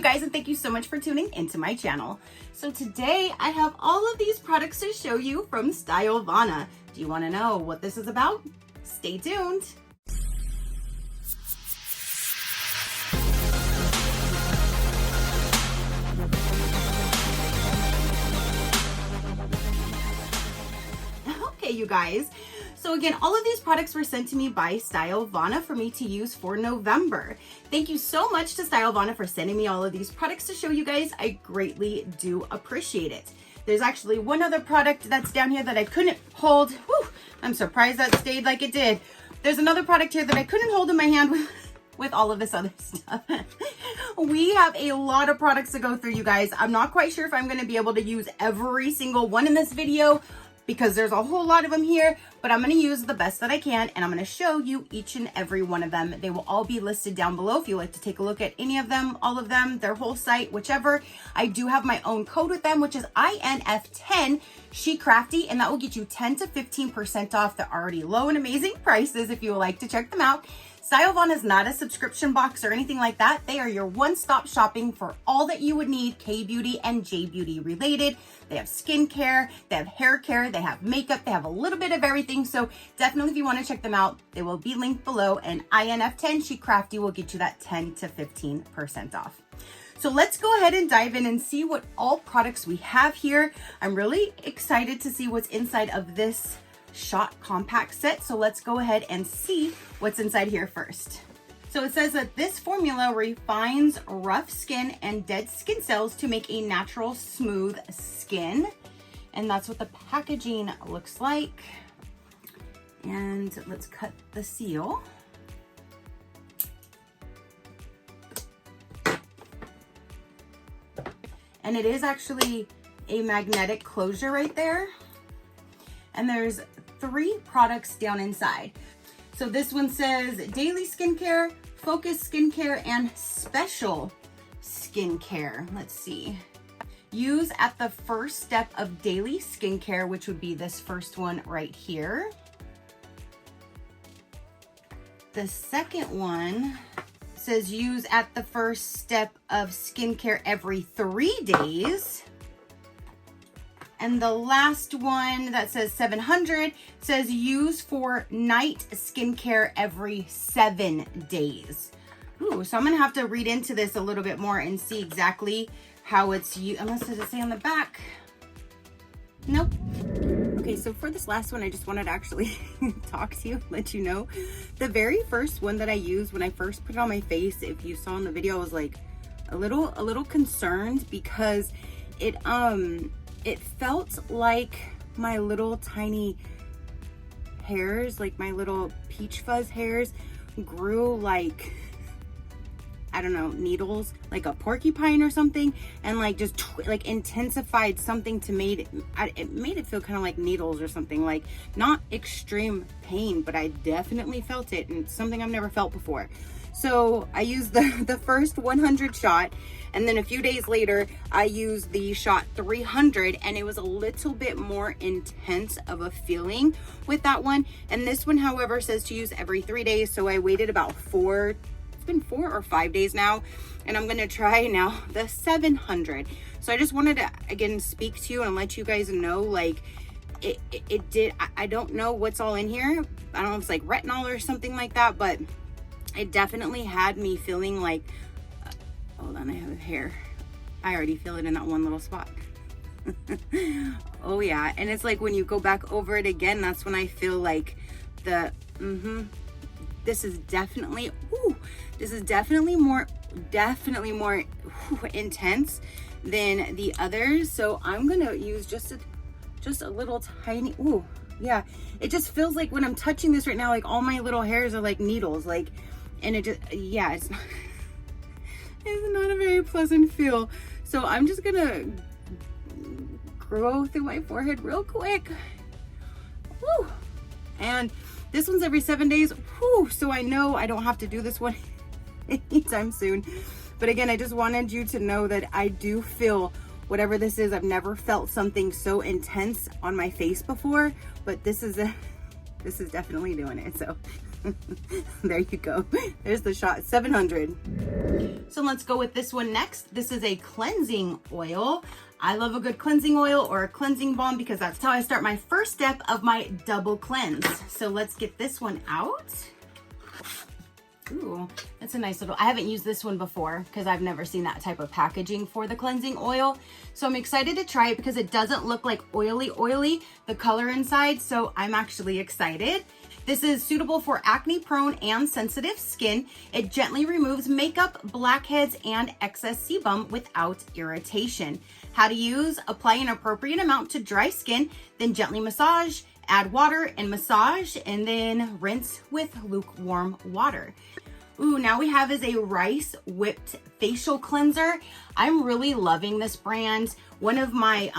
you guys, and thank you so much for tuning into my channel. So today I have all of these products to show you from STYLEVANA. Do you want to know what this is about? Stay tuned. Okay, you guys. So again, all of these products were sent to me by STYLEVANA for me to use for November. Thank you so much to STYLEVANA for sending me all of these products to show you guys. I greatly do appreciate it. There's actually one other product that's down here that I couldn't hold. Whew, I'm surprised that stayed like it did. There's another product here that I couldn't hold in my hand with all of this other stuff. We have a lot of products to go through, you guys. I'm not quite sure if I'm going to be able to use every single one in this video, because there's a whole lot of them here, but I'm going to use the best that I can, and I'm going to show you each and every one of them. They will all be listed down below if you like to take a look at any of them, all of them, their whole site, whichever. I do have my own code with them, which is INF10 SheCrafty, and that will get you 10 to 15% off the already low and amazing prices if you would like to check them out. STYLEVANA is not a subscription box or anything like that. They are your one-stop shopping for all that you would need K-beauty and J-beauty related. They have skincare, they have hair care, they have makeup, they have a little bit of everything. So definitely if you want to check them out, they will be linked below, and INF10 SheCrafty will get you that 10 to 15% off. So let's go ahead and dive in and see what all products we have here. I'm really excited to see what's inside of this shot compact set. So let's go ahead and see what's inside here first. So it says that this formula refines rough skin and dead skin cells to make a natural smooth skin. And that's what the packaging looks like. And let's cut the seal. And it is actually a magnetic closure right there. And there's 3 products down inside. So this one says daily skincare, focus skincare, and special skincare. Let's see. Use at the first step of daily skincare, which would be this first one right here. The second one says use at the first step of skincare every 3 days. And the last one that says 700 says use for night skincare every 7 days. Ooh, so I'm gonna have to read into this a little bit more and see exactly how it's used. Unless does it say on the back? Nope. Okay, so for this last one, I just wanted to actually talk to you, let you know. The very first one that I used when I first put it on my face, if you saw in the video, I was like a little concerned because it felt like my little tiny hairs, like my little peach fuzz hairs, grew like, I don't know, needles, like a porcupine or something, and like just like intensified something to it made it feel kind of like needles or something, like not extreme pain, but I definitely felt it, and it's something I've never felt before. So I used the first 100 shot, and then a few days later I used the shot 300, and it was a little bit more intense of a feeling with that one. And this one, however, says to use every 3 days. So I waited about it's been 4 or 5 days now, and I'm gonna try now the 700. So I just wanted to again speak to you and let you guys know, like it did, I don't know what's all in here. I don't know if it's like retinol or something like that, but it definitely had me feeling like, hold on, I have hair. I already feel it in that one little spot. Oh yeah, and it's like when you go back over it again, that's when I feel like this is definitely, more intense than the others. So I'm gonna use just a little tiny, ooh, yeah. It just feels like when I'm touching this right now, like all my little hairs are like needles, like, and it just, yeah, it's not a very pleasant feel. So I'm just gonna go through my forehead real quick. Woo. And this one's every 7 days. Whew, so I know I don't have to do this one anytime soon. But again, I just wanted you to know that I do feel whatever this is. I've never felt something so intense on my face before, but this is definitely doing it. So There you go. There's the shot, 700. So let's go with this one next. This is a cleansing oil. I love a good cleansing oil or a cleansing balm because that's how I start my first step of my double cleanse. So let's get this one out. Ooh, that's a nice little, I haven't used this one before because I've never seen that type of packaging for the cleansing oil. So I'm excited to try it because it doesn't look like oily, the color inside. So I'm actually excited. This is suitable for acne prone and sensitive skin. It gently removes makeup, blackheads, and excess sebum without irritation. How to use: apply an appropriate amount to dry skin, then gently massage, add water and massage, and then rinse with lukewarm water. Ooh, now we have is a rice whipped facial cleanser. I'm really loving this brand. One of my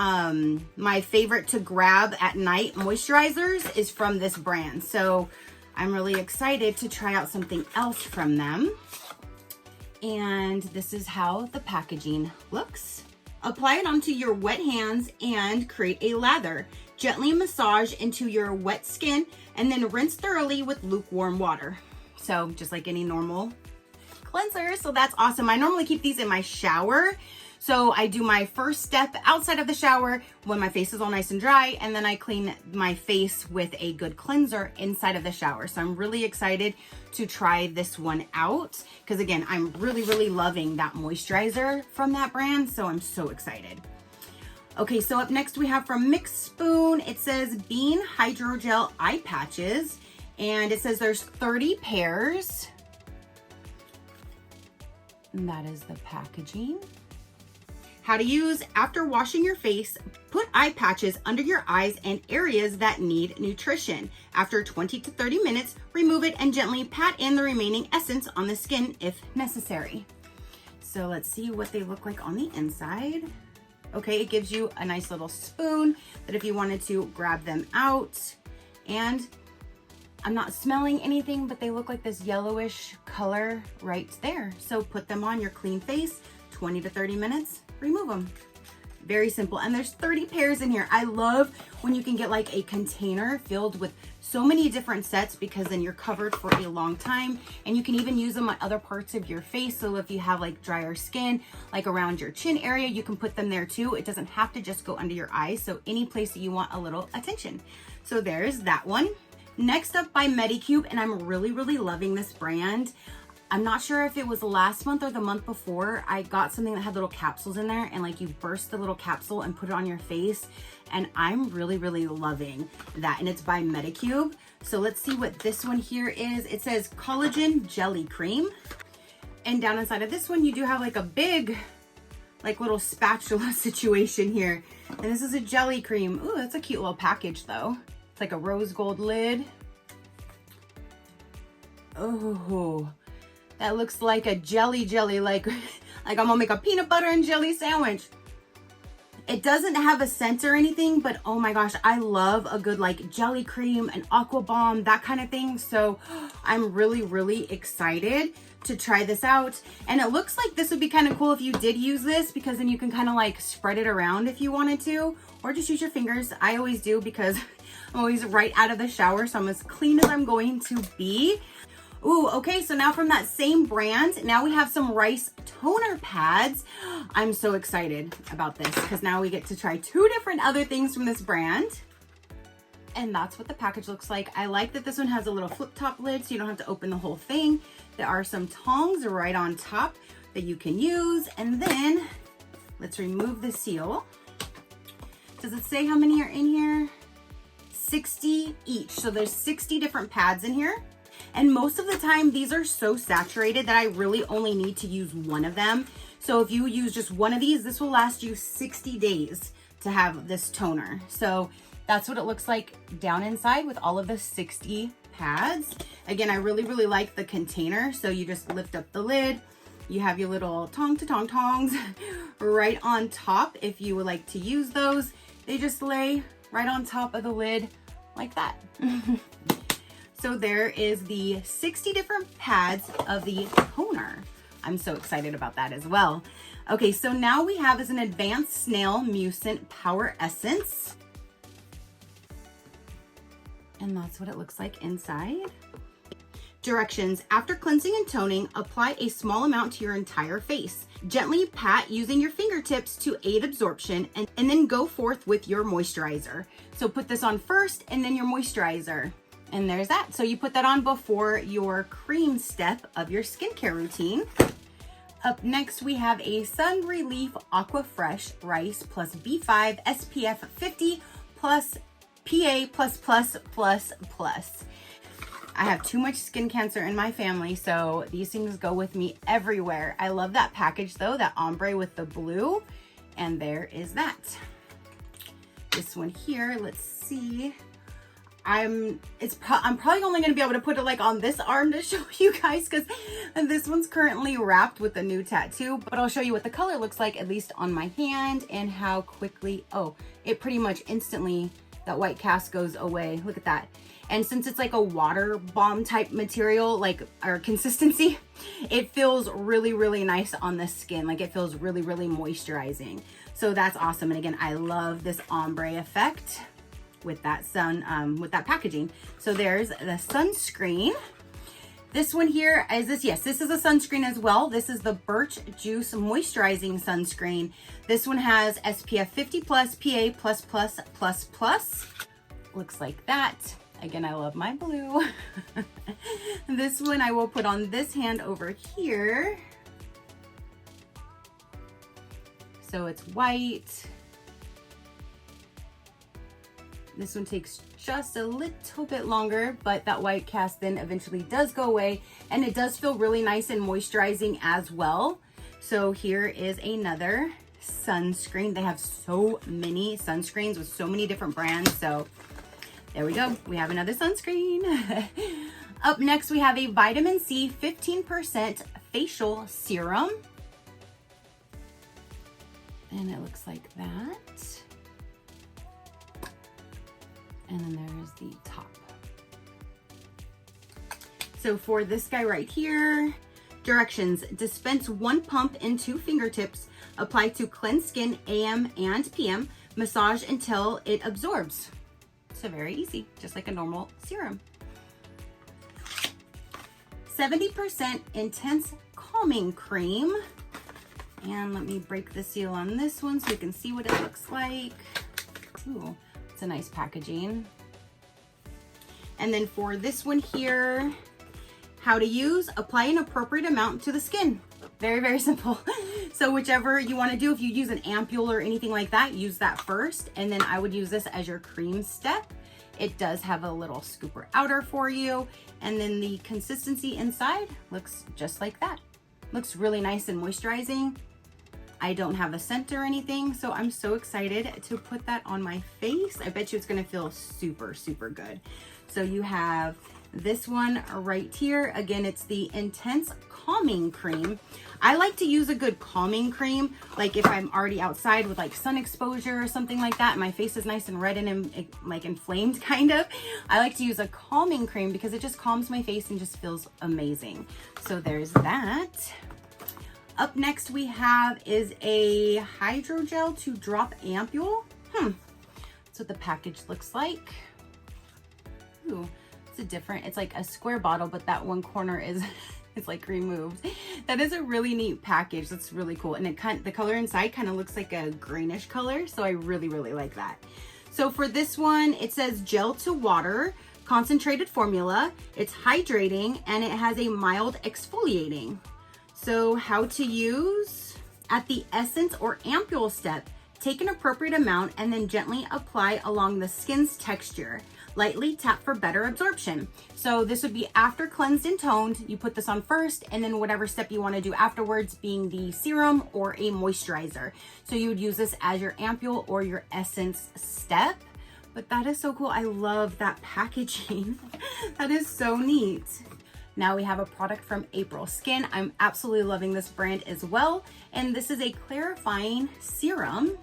my favorite to grab at night moisturizers is from this brand. So I'm really excited to try out something else from them. And this is how the packaging looks. Apply it onto your wet hands and create a lather. Gently massage into your wet skin and then rinse thoroughly with lukewarm water. So just like any normal cleanser. So that's awesome. I normally keep these in my shower. So I do my first step outside of the shower when my face is all nice and dry, and then I clean my face with a good cleanser inside of the shower. So I'm really excited to try this one out because again, I'm really loving that moisturizer from that brand. So I'm so excited. Okay, so up next we have from Mixed Spoon. It says Bean Hydrogel Eye Patches, and it says there's 30 pairs. And that is the packaging. How to use: after washing your face, put eye patches under your eyes and areas that need nutrition. After 20 to 30 minutes, remove it and gently pat in the remaining essence on the skin if necessary. So let's see what they look like on the inside. Okay, it gives you a nice little spoon that if you wanted to grab them out. And I'm not smelling anything, but they look like this yellowish color right there. So put them on your clean face, 20 to 30 minutes, remove them. Very simple. And there's 30 pairs in here. I love when you can get like a container filled with so many different sets because then you're covered for a long time, and you can even use them on other parts of your face. So if you have like drier skin, like around your chin area, you can put them there too. It doesn't have to just go under your eyes. So any place that you want a little attention. So there's that one. Next up by Medicube, and I'm really loving this brand. I'm not sure if it was last month or the month before, I got something that had little capsules in there, and like you burst the little capsule and put it on your face, and I'm really loving that. And it's by Medicube. So let's see what this one here is. It says Collagen Jelly Cream, and down inside of this one you do have like a big like little spatula situation here, and this is a jelly cream. Ooh, that's a cute little package though. It's like a rose gold lid. Oh, that looks like a jelly, like I'm gonna make a peanut butter and jelly sandwich. It doesn't have a scent or anything, but oh my gosh, I love a good like jelly cream, an aqua bomb, that kind of thing. So I'm really excited to try this out. And it looks like this would be kind of cool if you did use this, because then you can kind of like spread it around if you wanted to, or just use your fingers. I always do because I'm always right out of the shower, so I'm as clean as I'm going to be. Ooh, okay, so now from that same brand, now we have some rice toner pads. I'm so excited about this because now we get to try 2 different other things from this brand. And that's what the package looks like. I like that this one has a little flip top lid so you don't have to open the whole thing. There are some tongs right on top that you can use. And then let's remove the seal. Does it say how many are in here? 60 each. So there's 60 different pads in here. And most of the time, these are so saturated that I really only need to use one of them. So if you use just one of these, this will last you 60 days to have this toner. So that's what it looks like down inside with all of the 60 pads. Again, I really like the container. So you just lift up the lid. You have your little tongs right on top if you would like to use those. They just lay right on top of the lid like that. So there is the 60 different pads of the toner. I'm so excited about that as well. Okay, so now we have is an Advanced Snail Mucin Power Essence. And that's what it looks like inside. Directions: after cleansing and toning, apply a small amount to your entire face. Gently pat using your fingertips to aid absorption, and then go forth with your moisturizer. So put this on first and then your moisturizer. And there's that. So you put that on before your cream step of your skincare routine. Up next, we have a Sun Relief Aqua Fresh Rice plus B5 SPF 50 plus PA plus plus plus plus. I have too much skin cancer in my family, so these things go with me everywhere. I love that package though, that ombre with the blue. And there is that. This one here, let's see. I'm probably only gonna be able to put it like on this arm to show you guys, because this one's currently wrapped with a new tattoo, but I'll show you what the color looks like, at least on my hand, and how quickly, oh, it pretty much instantly, that white cast goes away. Look at that. And since it's like a water bomb type material, like our consistency, it feels really, really nice on the skin. Like it feels really, really moisturizing. So that's awesome. And again, I love this ombre effect with that with that packaging. So there's the sunscreen. This one here is this, yes, this is a sunscreen as well. This is the Birch Juice Moisturizing Sunscreen. This one has SPF 50 plus, PA plus plus plus plus. Looks like that. Again, I love my blue. This one I will put on this hand over here. So it's white. This one takes just a little bit longer, but that white cast then eventually does go away, and it does feel really nice and moisturizing as well. So here is another sunscreen. They have so many sunscreens with so many different brands. So there we go. We have another sunscreen. Up next, we have a vitamin C 15% facial serum. And it looks like that. And then there's the top. So for this guy right here, directions: dispense 1 pump in 2 fingertips, apply to cleanse skin AM and PM, massage until it absorbs. So very easy, just like a normal serum. 70% intense calming cream. And let me break the seal on this one so you can see what it looks like. Ooh. A nice packaging. And then for this one here, how to use: apply an appropriate amount to the skin. Very, very simple. So whichever you want to do, if you use an ampule or anything like that, use that first. And then I would use this as your cream step. It does have a little scooper outer for you. And then the consistency inside looks just like that. Looks really nice and moisturizing. I don't have a scent or anything, so I'm so excited to put that on my face. I bet you it's gonna feel super, super good. So you have this one right here. Again, it's the Intense Calming Cream. I like to use a good calming cream, like if I'm already outside with like sun exposure or something like that, and my face is nice and red and like inflamed kind of. I like to use a calming cream because it just calms my face and just feels amazing. So there's that. Up next we have is a hydrogel to drop ampule. That's what the package looks like. Ooh, it's like a square bottle, but that one corner is it's like removed. That is a really neat package. That's really cool. And the color inside kind of looks like a greenish color. So I really, really like that. So for this one, it says gel to water, concentrated formula. It's hydrating and it has a mild exfoliating. So how to use: at the essence or ampule step, take an appropriate amount and then gently apply along the skin's texture. Lightly tap for better absorption. So this would be after cleansed and toned. You put this on first, and then whatever step you want to do afterwards, being the serum or a moisturizer. So you would use this as your ampule or your essence step. But that is so cool. I love that packaging. That is so neat. Now we have a product from April Skin. I'm absolutely loving this brand as well. And this is a clarifying serum.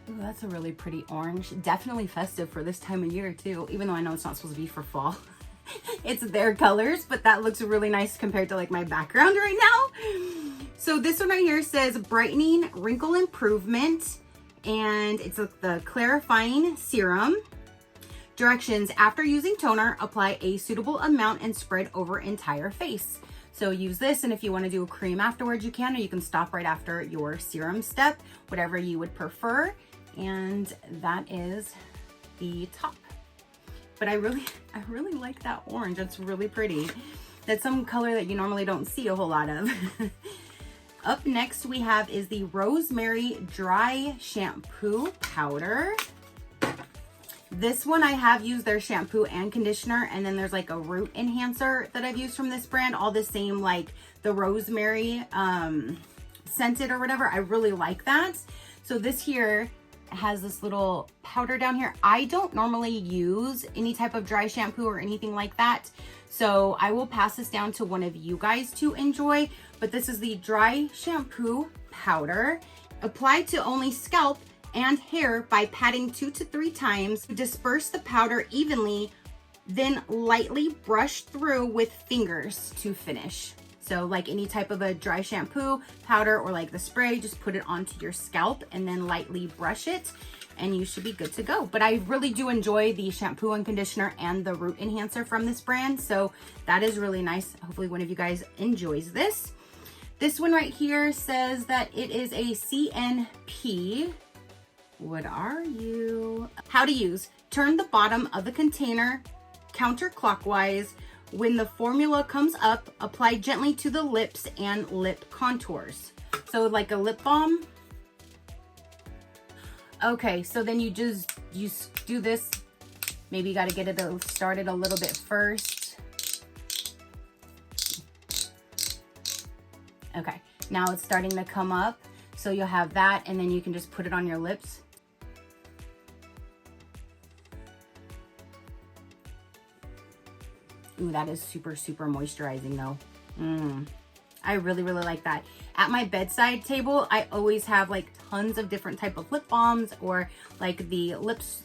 Ooh, that's a really pretty orange. Definitely festive for this time of year too, even though I know it's not supposed to be for fall. It's their colors, but that looks really nice compared to like my background right now. So this one right here says brightening wrinkle improvement, and it's the clarifying serum. Directions: after using toner, apply a suitable amount and spread over entire face. So use this, and if you want to do a cream afterwards, you can, or you can stop right after your serum step, whatever you would prefer. And that is the top. But I really like that orange. That's really pretty. That's some color that you normally don't see a whole lot of. Up next we have is the Rosemary Dry Shampoo Powder. This one I have used their shampoo and conditioner, and then there's like a root enhancer that I've used from this brand, all the same, like the rosemary scented or whatever. I really like that. So this here has this little powder down here. I don't normally use any type of dry shampoo or anything like that, so I will pass this down to one of you guys to enjoy. But this is the dry shampoo powder. Applied to only scalp and hair by patting 2 to 3 times. Disperse the powder evenly, then lightly brush through with fingers to finish. So like any type of a dry shampoo powder or like the spray, just put it onto your scalp and then lightly brush it and you should be good to go. But I really do enjoy the shampoo and conditioner and the root enhancer from this brand. So that is really nice. Hopefully one of you guys enjoys this. This one right here says that it is a CNP. What are you? How to use: turn the bottom of the container counterclockwise. When the formula comes up, apply gently to the lips and lip contours. So like a lip balm. Okay, so then you do this. Maybe you got to get it started a little bit first. Okay, now it's starting to come up. So you'll have that, and then you can just put it on your lips. Ooh, that is super, super moisturizing though. I really, really like that. At my bedside table, I always have like tons of different type of lip balms, or like the lips,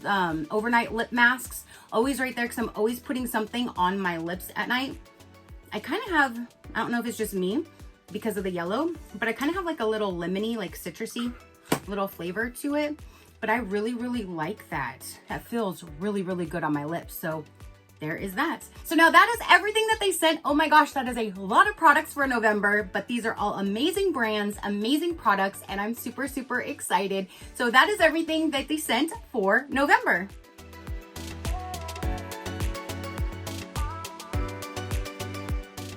overnight lip masks, always right there, because I'm always putting something on my lips at night. I kind of have, I don't know if it's just me because of the yellow, but I kind of have like a little lemony, like citrusy little flavor to it. But I really, really like that. That feels really, really good on my lips. So there is that. So now that is everything that they sent. Oh my gosh, that is a lot of products for November, but these are all amazing brands, amazing products, and I'm super, super excited. So that is everything that they sent for November.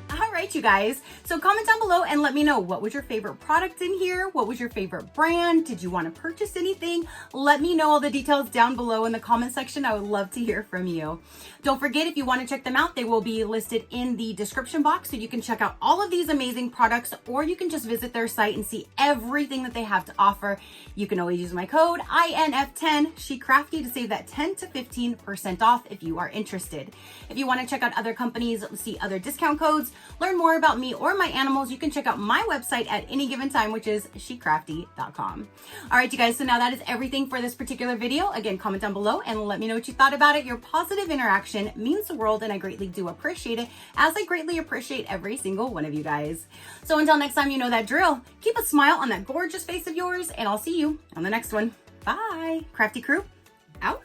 All right, you guys. So comment down below and let me know, what was your favorite product in here? What was your favorite brand? Did you want to purchase anything? Let me know all the details down below in the comment section. I would love to hear from you. Don't forget, if you want to check them out, they will be listed in the description box, so you can check out all of these amazing products, or you can just visit their site and see everything that they have to offer. You can always use my code INF10 SheCrafty to save that 10 to 15% off if you are interested. If you want to check out other companies, see other discount codes, learn more about me or my animals, you can check out my website at any given time, which is SheCrafty.com. All right, you guys, so now that is everything for this particular video. Again, comment down below and let me know what you thought about it. Your positive interaction means the world, and I greatly do appreciate it, as I greatly appreciate every single one of you guys. So until next time, you know that drill. Keep a smile on that gorgeous face of yours, and I'll see you on the next one. Bye. Crafty crew, out.